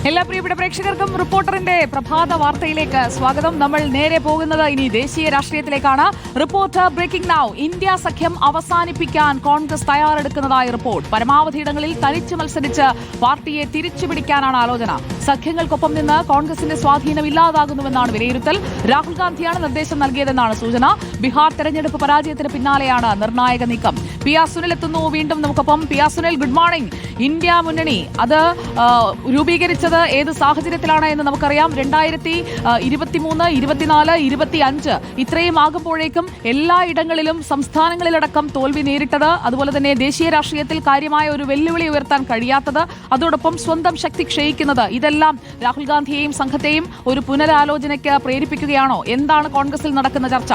എല്ലാ പ്രിയപ്പെട്ട പ്രേക്ഷകർക്കും റിപ്പോർട്ടറിന്റെ പ്രഭാത വാർത്തയിലേക്ക് സ്വാഗതം. നമ്മൾ നേരെ പോകുന്നത് ഇനി ദേശീയ രാഷ്ട്രീയത്തിലേക്കാണ്. Reporter breaking now. ഇന്ത്യ സഖ്യം അവസാനിപ്പിക്കാൻ കോൺഗ്രസ് തയ്യാറെടുക്കുന്നതായി റിപ്പോർട്ട്. പരമാവധി ഇടങ്ങളിൽ തനിച്ച് മത്സരിച്ച് പാർട്ടിയെ തിരിച്ചുപിടിക്കാനാണ് ആലോചന. സഖ്യങ്ങൾക്കൊപ്പം നിന്ന് കോൺഗ്രസിന്റെ സ്വാധീനം ഇല്ലാതാകുന്നുവെന്നാണ് വിലയിരുത്തൽ. രാഹുൽ ഗാന്ധിയാണ് നിർദ്ദേശം നൽകിയതെന്നാണ് സൂചന. ബീഹാർ തെരഞ്ഞെടുപ്പ് പരാജയത്തിന് പിന്നാലെയാണ് നിർണായക നീക്കം. പി ആർ സുനിൽ എത്തുന്നു വീണ്ടും നമുക്കൊപ്പം. P R Sunil, good morning. India മുന്നണി അത് രൂപീകരിച്ചത് ഏത് സാഹചര്യത്തിലാണ് എന്ന് നമുക്കറിയാം. 2023, 24, 25 ഇത്രയും ആകുമ്പോഴേക്കും എല്ലായിടങ്ങളിലും സംസ്ഥാനങ്ങളിലടക്കം തോൽവി നേരിട്ടത്, അതുപോലെ തന്നെ ദേശീയ രാഷ്ട്രീയത്തിൽ കാര്യമായ ഒരു വെല്ലുവിളി ഉയർത്താൻ കഴിയാത്തത്, അതോടൊപ്പം സ്വന്തം ശക്തി ക്ഷയിക്കുന്നത്, ഇതെല്ലാം രാഹുൽ ഗാന്ധിയെയും സംഘത്തെയും ഒരു പുനരാലോചനയ്ക്ക് പ്രേരിപ്പിക്കുകയാണോ? എന്താണ് കോൺഗ്രസിൽ നടക്കുന്ന ചർച്ച?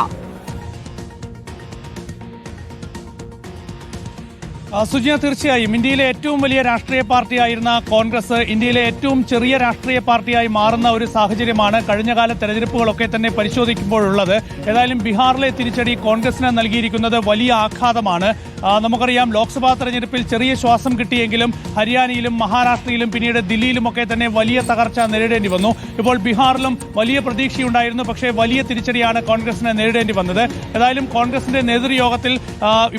സുജിന, തീർച്ചയായും ഇന്ത്യയിലെ ഏറ്റവും വലിയ രാഷ്ട്രീയ പാർട്ടിയായിരുന്ന കോൺഗ്രസ് ഇന്ത്യയിലെ ഏറ്റവും ചെറിയ രാഷ്ട്രീയ പാർട്ടിയായി മാറുന്ന ഒരു സാഹചര്യമാണ് കഴിഞ്ഞകാല തെരഞ്ഞെടുപ്പുകളൊക്കെ തന്നെ പരിശോധിക്കുമ്പോഴുള്ളത്. ഏതായാലും ബീഹാറിലെ തിരിച്ചടി കോൺഗ്രസിന് നൽകിയിരിക്കുന്നത് വലിയ ആഘാതമാണ്. നമുക്കറിയാം, ലോക്സഭാ തെരഞ്ഞെടുപ്പിൽ ചെറിയ ശ്വാസം കിട്ടിയെങ്കിലും ഹരിയാനയിലും മഹാരാഷ്ട്രയിലും പിന്നീട് ദില്ലിയിലുമൊക്കെ തന്നെ വലിയ തകർച്ച നേരിടേണ്ടി വന്നു. ഇപ്പോൾ ബീഹാറിലും വലിയ പ്രതീക്ഷയുണ്ടായിരുന്നു, പക്ഷേ വലിയ തിരിച്ചടിയാണ് കോൺഗ്രസിന് നേരിടേണ്ടി വന്നത്. ഏതായാലും കോൺഗ്രസിന്റെ നേതൃയോഗത്തിൽ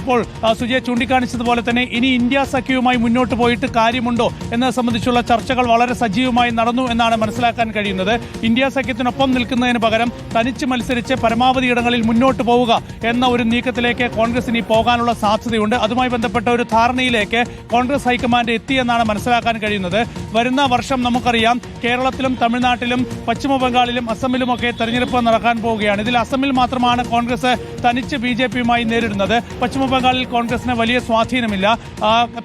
ഇപ്പോൾ സുജയ ചൂണ്ടിക്കാണിച്ചതുപോലെ തന്നെ ഇനി ഇന്ത്യ സഖ്യവുമായി മുന്നോട്ട് പോയിട്ട് കാര്യമുണ്ടോ എന്നത് സംബന്ധിച്ചുള്ള ചർച്ചകൾ വളരെ സജീവമായി നടന്നു എന്നാണ് മനസ്സിലാക്കാൻ കഴിയുന്നത്. ഇന്ത്യ സഖ്യത്തിനൊപ്പം നിൽക്കുന്നതിന് പകരം തനിച്ച് മത്സരിച്ച് പരമാവധി ഇടങ്ങളിൽ മുന്നോട്ട് പോവുക എന്ന ഒരു നീക്കത്തിലേക്ക് കോൺഗ്രസ് ഇനി പോകാനുള്ള സാധ്യതയുണ്ട്. അതുമായി ബന്ധപ്പെട്ട ഒരു ധാരണയിലേക്ക് കോൺഗ്രസ് ഹൈക്കമാൻഡ് എത്തിയെന്നാണ് മനസ്സിലാക്കാൻ കഴിയുന്നത്. വരുന്ന വർഷം നമുക്കറിയാം, കേരളത്തിലും തമിഴ്നാട്ടിലും പശ്ചിമ ബംഗാളിലും അസമിലുമൊക്കെ തെരഞ്ഞെടുപ്പ് നടക്കാൻ പോവുകയാണ്. ഇതിൽ അസമിൽ മാത്രമാണ് കോൺഗ്രസ് തനിച്ച് BJP-യുമായി നേരിടുന്നത്. പശ്ചിമ ബംഗാളിൽ കോൺഗ്രസിന് വലിയ സ്വാധീനമില്ല.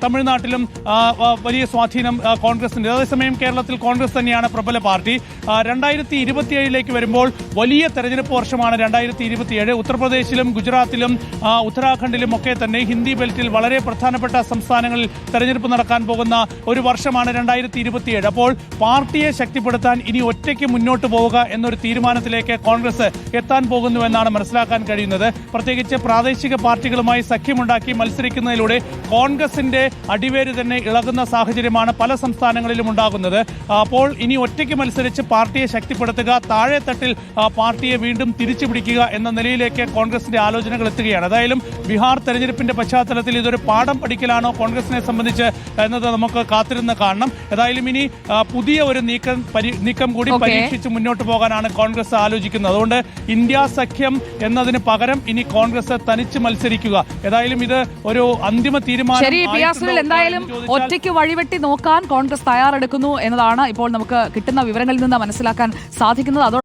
തമിഴ്നാട്ടിലും വലിയ സ്വാധീനം കോൺഗ്രസിന്റെ. അതേസമയം കേരളത്തിൽ കോൺഗ്രസ് തന്നെയാണ് പ്രബല പാർട്ടി. 2027 വരുമ്പോൾ വലിയ തെരഞ്ഞെടുപ്പ് വർഷമാണ് 2027. ഉത്തർപ്രദേശിലും ഗുജറാത്തിലും ഉത്തരാഖണ്ഡിലും ഒക്കെ തന്നെ ഹിന്ദി ബെൽറ്റിൽ വളരെ പ്രധാനപ്പെട്ട സംസ്ഥാനങ്ങളിൽ തെരഞ്ഞെടുപ്പ് നടക്കാൻ പോകുന്ന ഒരു വർഷമാണ് 2027. അപ്പോൾ പാർട്ടിയെ ശക്തിപ്പെടുത്താൻ ഇനി ഒറ്റയ്ക്ക് മുന്നോട്ട് പോവുക എന്നൊരു തീരുമാനത്തിലേക്ക് കോൺഗ്രസ് എത്താൻ പോകുന്നുവെന്നാണ് മനസ്സിലാക്കാൻ കഴിയുന്നത്. പ്രത്യേകിച്ച് പ്രാദേശിക പാർട്ടികളുമായി സഖ്യമുണ്ടാക്കി മത്സരിക്കുന്നതിലൂടെ കോൺഗ്രസിന്റെ അടിവേര് തന്നെ ഇളകുന്ന സാഹചര്യമാണ് പല സംസ്ഥാനങ്ങളിലും ഉണ്ടാകുന്നത്. അപ്പോൾ ഇനി ഒറ്റയ്ക്ക് മത്സരിച്ച് പാർട്ടിയെ ശക്തിപ്പെടുത്തുക, താഴെത്തട്ടിൽ പാർട്ടിയെ വീണ്ടും തിരിച്ചു പിടിക്കുക എന്ന നിലയിലേക്ക് കോൺഗ്രസിന്റെ ആലോചനകൾ എത്തുകയാണ്. ഏതായാലും ബീഹാർ തെരഞ്ഞെടുപ്പിന്റെ പശ്ചാത്തലത്തിൽ ഇതൊരു പാഠം പഠിക്കലാണോ കോൺഗ്രസിനെ സംബന്ധിച്ച് എന്നത് നമുക്ക് കാത്തിരുന്ന് കാണണം. ഏതായാലും ഇനി പുതിയ ഒരു നീക്കം കൂടി പരീക്ഷിച്ച് മുന്നോട്ട് പോകാനാണ് കോൺഗ്രസ് ആലോചിക്കുന്നത്. അതുകൊണ്ട് ഇന്ത്യ സഖ്യം എന്നതിന് പകരം ഇനി കോൺഗ്രസ് തനിച്ച് മത്സരിക്കുക. ഏതായാലും ഇത് ഒരു അന്തിമ തീരുമാനം. ശരി, പി ആർ സുനിൽ, എന്തായാലും ഒറ്റയ്ക്ക് വഴിവെട്ടി നോക്കാൻ കോൺഗ്രസ് തയ്യാറെടുക്കുന്നു എന്നതാണ് ഇപ്പോൾ നമുക്ക് കിട്ടുന്ന വിവരങ്ങളിൽ നിന്ന് മനസ്സിലാക്കാൻ സാധിക്കുന്നത്.